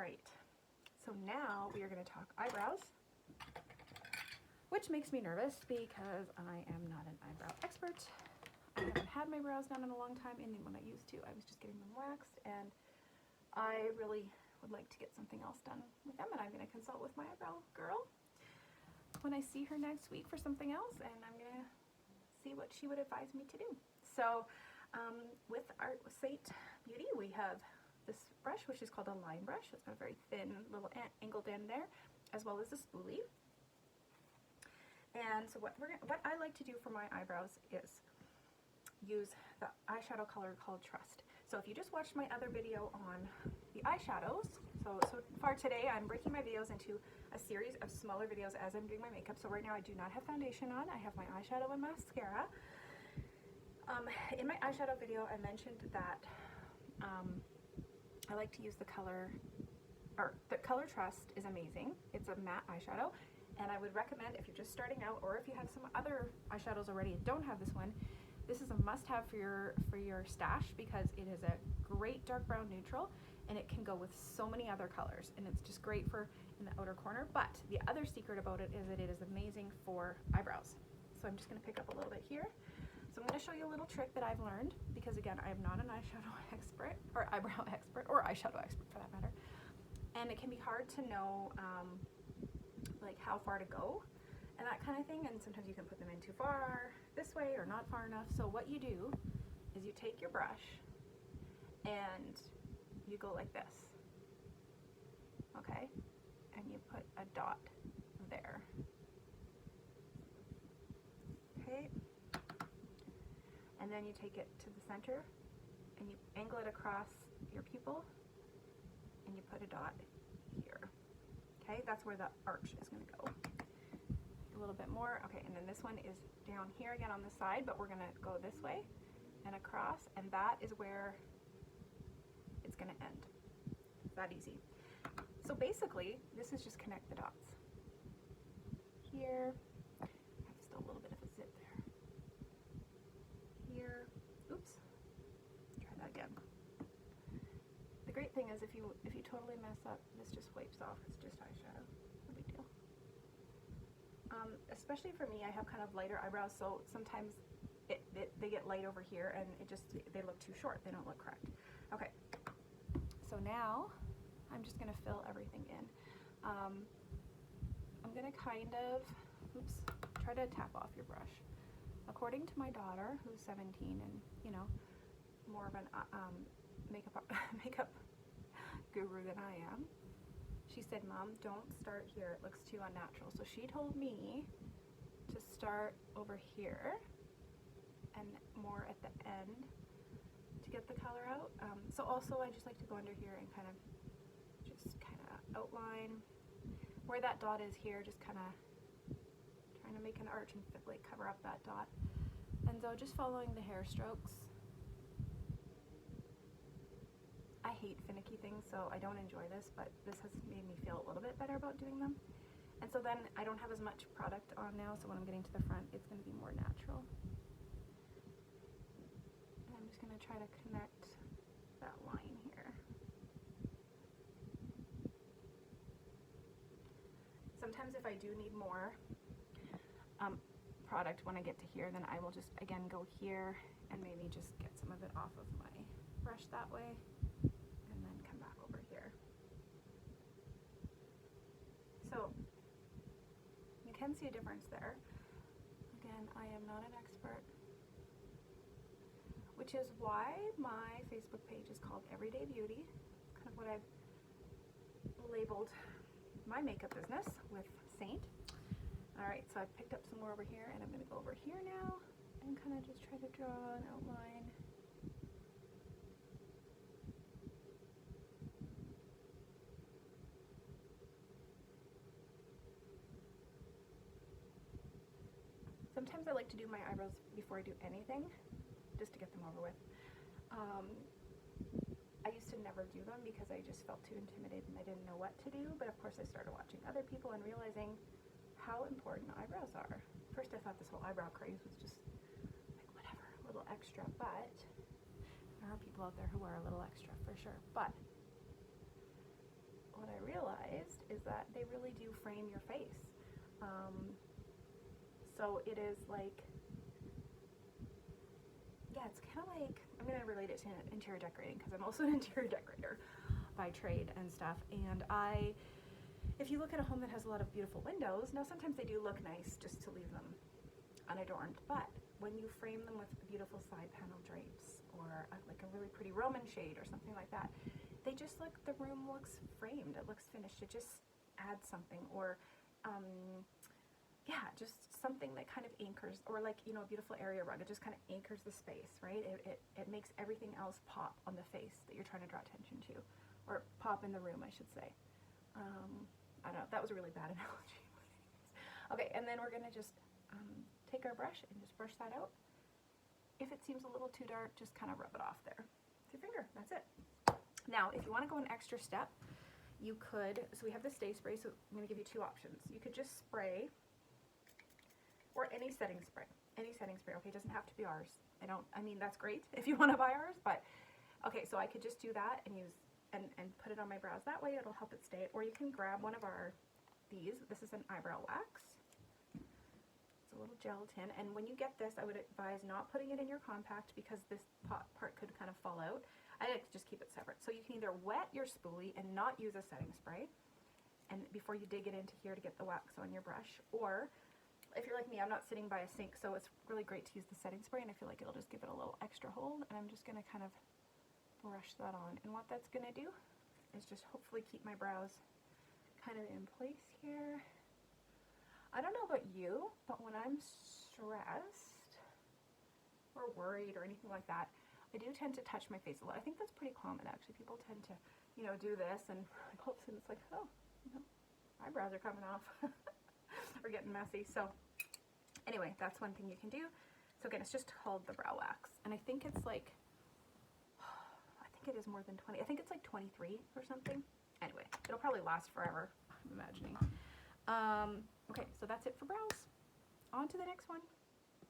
right, so now we are going to talk eyebrows, which makes me nervous because I am not an eyebrow expert. I haven't had my brows done in a long time, and when I used to, I was just getting them waxed, and I really would like to get something else done with them, and I'm going to consult with my eyebrow girl when I see her next week for something else, and I'm going to see what she would advise me to do. So with our Saint Beauty, we have this brush, which is called a line brush. It's got a very thin little angled end there, as well as a spoolie. And so what I like to do for my eyebrows is use the eyeshadow color called Trust. So if you just watched my other video on the eyeshadows, so far today I'm breaking my videos into a series of smaller videos as I'm doing my makeup. So right now I do not have foundation on. I have my eyeshadow and mascara. In my eyeshadow video, I mentioned that I like to use the color Trust is amazing. It's a matte eyeshadow, and I would recommend if you're just starting out, or if you have some other eyeshadows already and don't have this one, this is a must-have for your stash, because it is a great dark brown neutral, and it can go with so many other colors, and it's just great for in the outer corner. But the other secret about it is that it is amazing for eyebrows. So I'm just going to pick up a little bit here. So I'm going to show you a little trick that I've learned, because again, I am not an eyeshadow expert, or eyebrow expert, or eyeshadow expert for that matter. And it can be hard to know like how far to go and that kind of thing. And sometimes you can put them in too far this way or not far enough. So what you do is you take your brush and you go like this, okay? And you put a dot there, okay? And then you take it to the center and you angle it across your pupil and you put a dot here. Okay, that's where the arch is going to go. A little bit more. Okay, and then this one is down here again on the side, but we're going to go this way and across, and that is where it's going to end. It's that easy. So basically, this is just connect the dots. Here, I have still a little bit of a zip there. Here, oops, try that again. The great thing is if you totally mess up, this just wipes off. It's just eyeshadow, no big deal. Especially for me, I have kind of lighter eyebrows, so sometimes they get light over here, and they look too short. They don't look correct. Okay, so now I'm just gonna fill everything in. I'm gonna kind of, oops, try to tap off your brush. According to my daughter, who's 17 and, you know, more of an makeup guru than I am, she said, Mom, don't start here, it looks too unnatural. So she told me to start over here and more at the end to get the color out. So also I just like to go under here and kind of outline where that dot is here, just kind of trying to make an arch and like cover up that dot. And so just following the hair strokes. I hate finicky things, so I don't enjoy this, but this has made me feel a little bit better about doing them. And so then I don't have as much product on now, so when I'm getting to the front, it's going to be more natural. And I'm just going to try to connect that line here. Sometimes if I do need more product when I get to here, then I will just again go here and maybe just get some of it off of my brush that way, and then come back over here. So you can see a difference there. Again, I am not an expert, which is why my Facebook page is called Everyday Beauty. It's kind of what I've labeled my makeup business with Saint. Alright, so I picked up some more over here, and I'm going to go over here now and kind of just try to draw an outline. Sometimes I like to do my eyebrows before I do anything, just to get them over with. I used to never do them because I just felt too intimidated and I didn't know what to do, but of course I started watching other people and realizing how important eyebrows are. First I thought this whole eyebrow craze was just like whatever, a little extra, but there are people out there who are a little extra for sure. But what realized is that they really do frame your face. So it is like, yeah, it's kind of like, I'm going to relate it to interior decorating because I'm also an interior decorator by trade and stuff. And if you look at a home that has a lot of beautiful windows, now sometimes they do look nice just to leave them unadorned, but when you frame them with beautiful side panel drapes or like a really pretty Roman shade or something like that, they just look, the room looks framed, it looks finished, it just adds something. Or yeah, just something that kind of anchors, or like, you know, a beautiful area rug, it just kind of anchors the space, right? It makes everything else pop on the face that you're trying to draw attention to, or pop in the room, I should say. I don't know, that was a really bad analogy. Okay, and then we're gonna just take our brush and just brush that out. If it seems a little too dark, just kind of rub it off there with your finger, that's it. Now, if you wanna go an extra step, you could, so we have the Stay Spray, so I'm gonna give you two options. You could just spray, or any setting spray, okay, it doesn't have to be ours. I mean, that's great if you want to buy ours, but okay, so I could just do that and use, and put it on my brows that way, it'll help it stay, or you can grab one of this is an eyebrow wax, it's a little gelatin, and when you get this, I would advise not putting it in your compact because this part could kind of fall out. I like to just keep it separate, so you can either wet your spoolie and not use a setting spray, and before you dig it into here to get the wax on your brush, or if you're like me, I'm not sitting by a sink, so it's really great to use the setting spray, and I feel like it'll just give it a little extra hold, and I'm just going to kind of brush that on. And what that's going to do is just hopefully keep my brows kind of in place here. I don't know about you, but when I'm stressed or worried or anything like that, I do tend to touch my face a lot. I think that's pretty common, actually. People tend to, you know, do this, and all of a sudden it's like, oh, you know, eyebrows are coming off. We're getting messy. So anyway, that's one thing you can do. So again, it's just called the brow wax, and I think it's like, I think it is more than 20. I think it's like 23 or something. Anyway, it'll probably last forever, I'm imagining. Okay, so that's it for brows. On to the next one.